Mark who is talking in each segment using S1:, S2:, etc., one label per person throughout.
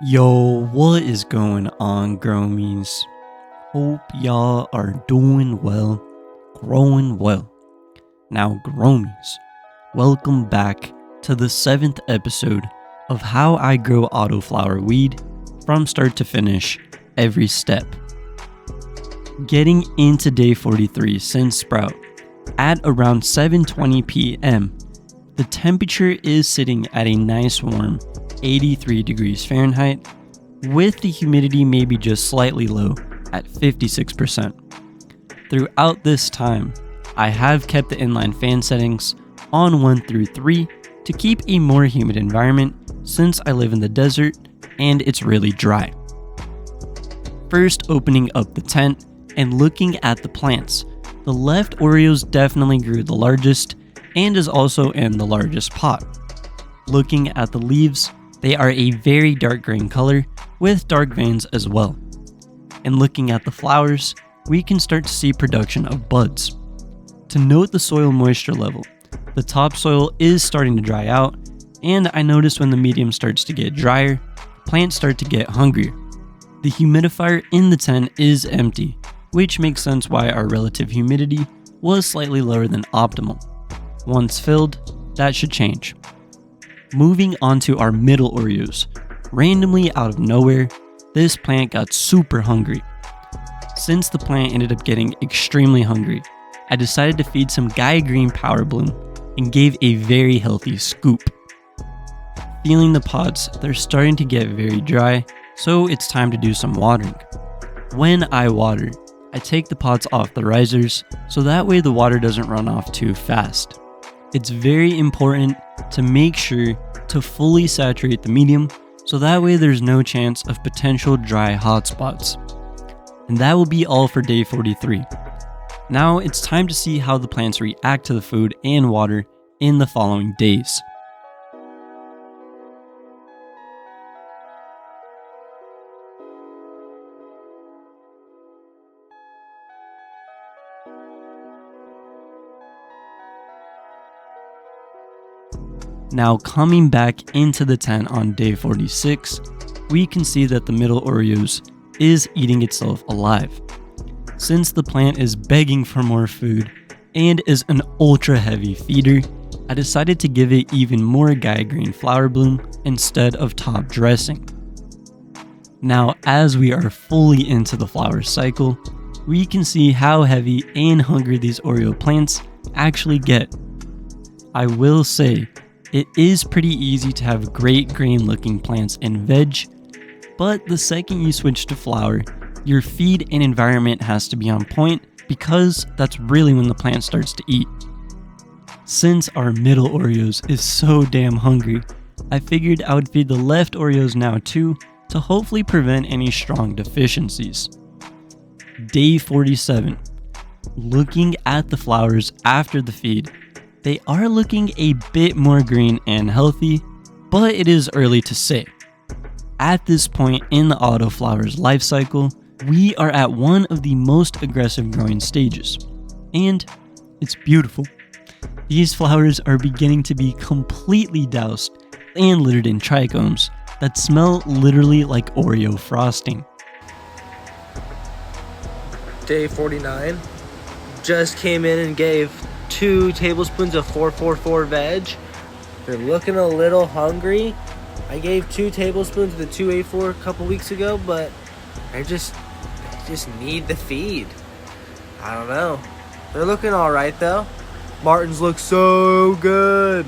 S1: Yo, what is going on, growmies? Hope y'all are doing well, growing well. Now, growmies, welcome back to the 7th episode of how I grow autoflower weed from start to finish, every step. Getting into day 43 since sprout, at around 7:20 p.m., the temperature is sitting at a nice warm 83 degrees Fahrenheit, with the humidity maybe just slightly low at 56%. Throughout this time, I have kept the inline fan settings on 1 through 3 to keep a more humid environment since I live in the desert and it's really dry. First, opening up the tent and looking at the plants, the left oreoz definitely grew the largest and is also in the largest pot. Looking at the leaves, they are a very dark green color with dark veins as well. And looking at the flowers, we can start to see production of buds. To note the soil moisture level, the topsoil is starting to dry out, and I notice when the medium starts to get drier, plants start to get hungrier. The humidifier in the tent is empty, which makes sense why our relative humidity was slightly lower than optimal. Once filled, that should change. Moving on to our middle oreoz, randomly out of nowhere, this plant got super hungry. Since the plant ended up getting extremely hungry, I decided to feed some Gaia Green Power Bloom and gave a very healthy scoop. Feeling the pods, they're starting to get very dry, so it's time to do some watering. When I water, I take the pods off the risers so that way the water doesn't run off too fast. It's very important to make sure to fully saturate the medium so that way there's no chance of potential dry hotspots. And that will be all for day 43. Now it's time to see how the plants react to the food and water in the following days. Now coming back into the tent on day 46, we can see that the middle oreoz is eating itself alive. Since the plant is begging for more food and is an ultra heavy feeder, I decided to give it even more Gaia Green Flower Bloom instead of top dressing. Now as we are fully into the flower cycle, we can see how heavy and hungry these oreo plants actually get. I will say, it is pretty easy to have great green looking plants and veg, but the second you switch to flower, your feed and environment has to be on point because that's really when the plant starts to eat. Since our middle oreoz is so damn hungry, I figured I would feed the left oreoz now too to hopefully prevent any strong deficiencies. Day 47. Looking at the flowers after the feed, they are looking a bit more green and healthy, but it is early to say. At this point in the autoflower's life cycle, we are at one of the most aggressive growing stages, and it's beautiful. These flowers are beginning to be completely doused and littered in trichomes that smell literally like Oreo frosting.
S2: Day 49, just came in and gave 2 tablespoons of 444 veg. They're looking a little hungry. I gave 2 tablespoons of the 284 a couple weeks ago, but they just need the feed. I don't know. They're looking all right though. Martins look so good.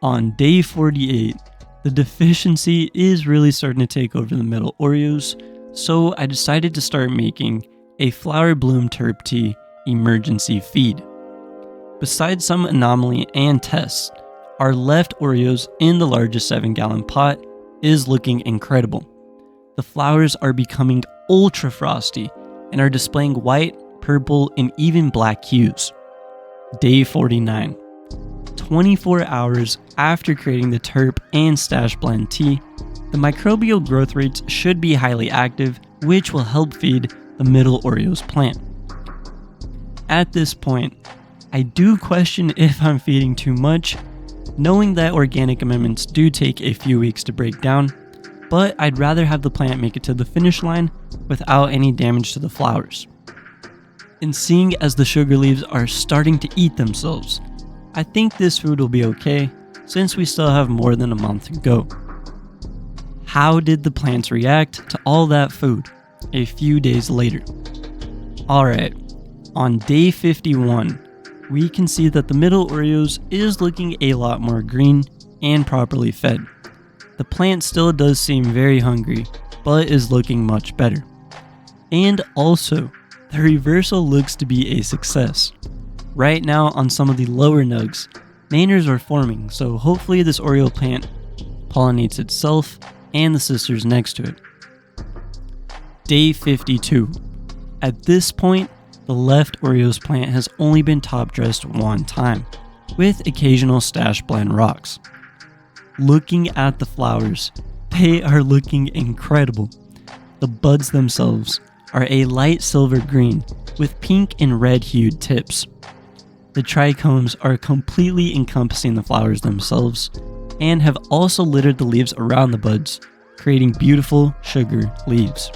S1: On day 48, the deficiency is really starting to take over the middle oreoz, so I decided to start making a flower bloom terp tea emergency feed. Besides some anomaly and tests, our left oreoz in the largest 7-gallon pot is looking incredible. The flowers are becoming ultra frosty and are displaying white, purple, and even black hues. Day 49. 24 hours after creating the terp and stash blend tea, the microbial growth rates should be highly active, which will help feed the middle oreoz plant. At this point, I do question if I'm feeding too much, knowing that organic amendments do take a few weeks to break down, but I'd rather have the plant make it to the finish line without any damage to the flowers. And seeing as the sugar leaves are starting to eat themselves, I think this food will be okay since we still have more than a month to go. How did the plants react to all that food a few days later? Alright, on day 51, we can see that the middle Oreos is looking a lot more green and properly fed. The plant still does seem very hungry, but is looking much better. And also, the reversal looks to be a success. Right now on some of the lower nugs, manners are forming, so hopefully this Oreo plant pollinates itself and the sisters next to it. Day 52. At this point, the left Oreos plant has only been top dressed one time, with occasional stash blend rocks. Looking at the flowers, they are looking incredible. The buds themselves are a light silver green with pink and red hued tips. The trichomes are completely encompassing the flowers themselves and have also littered the leaves around the buds, creating beautiful sugar leaves.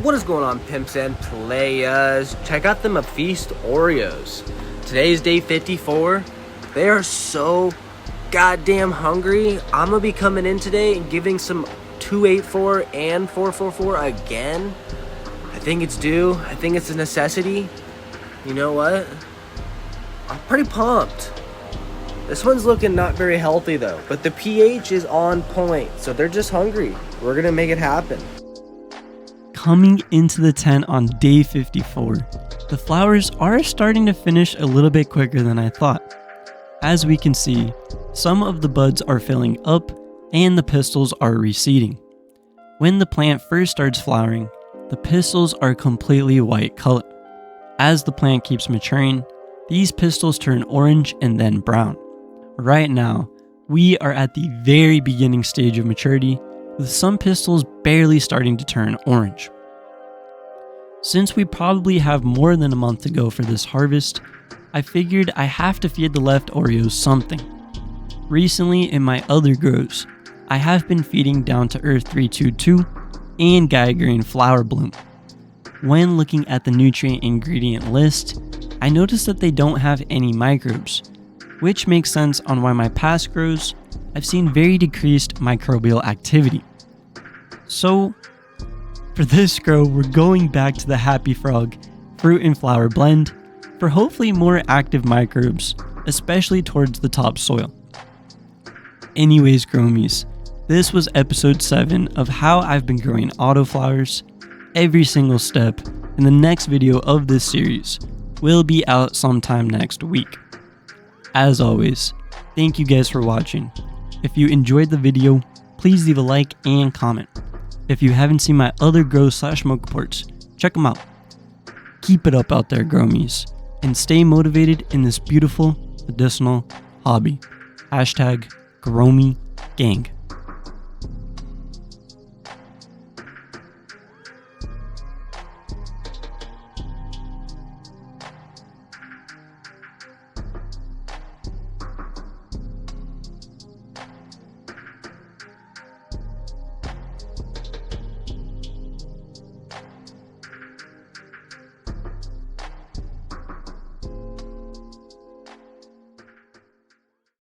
S2: What is going on, pimps and playas? Check out the mephistOREOZ. Today is day 54. They are so goddamn hungry. I'm gonna be coming in today and giving some 284 and 444 again. I think it's due. I think it's a necessity. You know what? I'm pretty pumped. This one's looking not very healthy though, but the pH is on point, so they're just hungry. We're gonna make it happen.
S1: Coming into the tent on day 54, the flowers are starting to finish a little bit quicker than I thought. As we can see, some of the buds are filling up and the pistils are receding. When the plant first starts flowering, the pistils are completely white color. As the plant keeps maturing, these pistils turn orange and then brown. Right now, we are at the very beginning stage of maturity, with some pistils barely starting to turn orange. Since we probably have more than a month to go for this harvest, I figured I have to feed the left Oreos something. Recently in my other grows, I have been feeding Down to Earth 322 and Green Flower Bloom. When looking at the nutrient ingredient list, I noticed that they don't have any microbes, which makes sense on why my past grows I've seen very decreased microbial activity. So, for this grow, we're going back to the Happy Frog fruit and flower blend for hopefully more active microbes, especially towards the topsoil. Anyways, growmies, this was episode 7 of how I've been growing autoflowers. Every single step in the next video of this series will be out sometime next week. As always, thank you guys for watching. If you enjoyed the video, please leave a like and comment. If you haven't seen my other grow/smoke reports, check them out. Keep it up out there, growmies, and stay motivated in this beautiful medicinal hobby. #growmegang.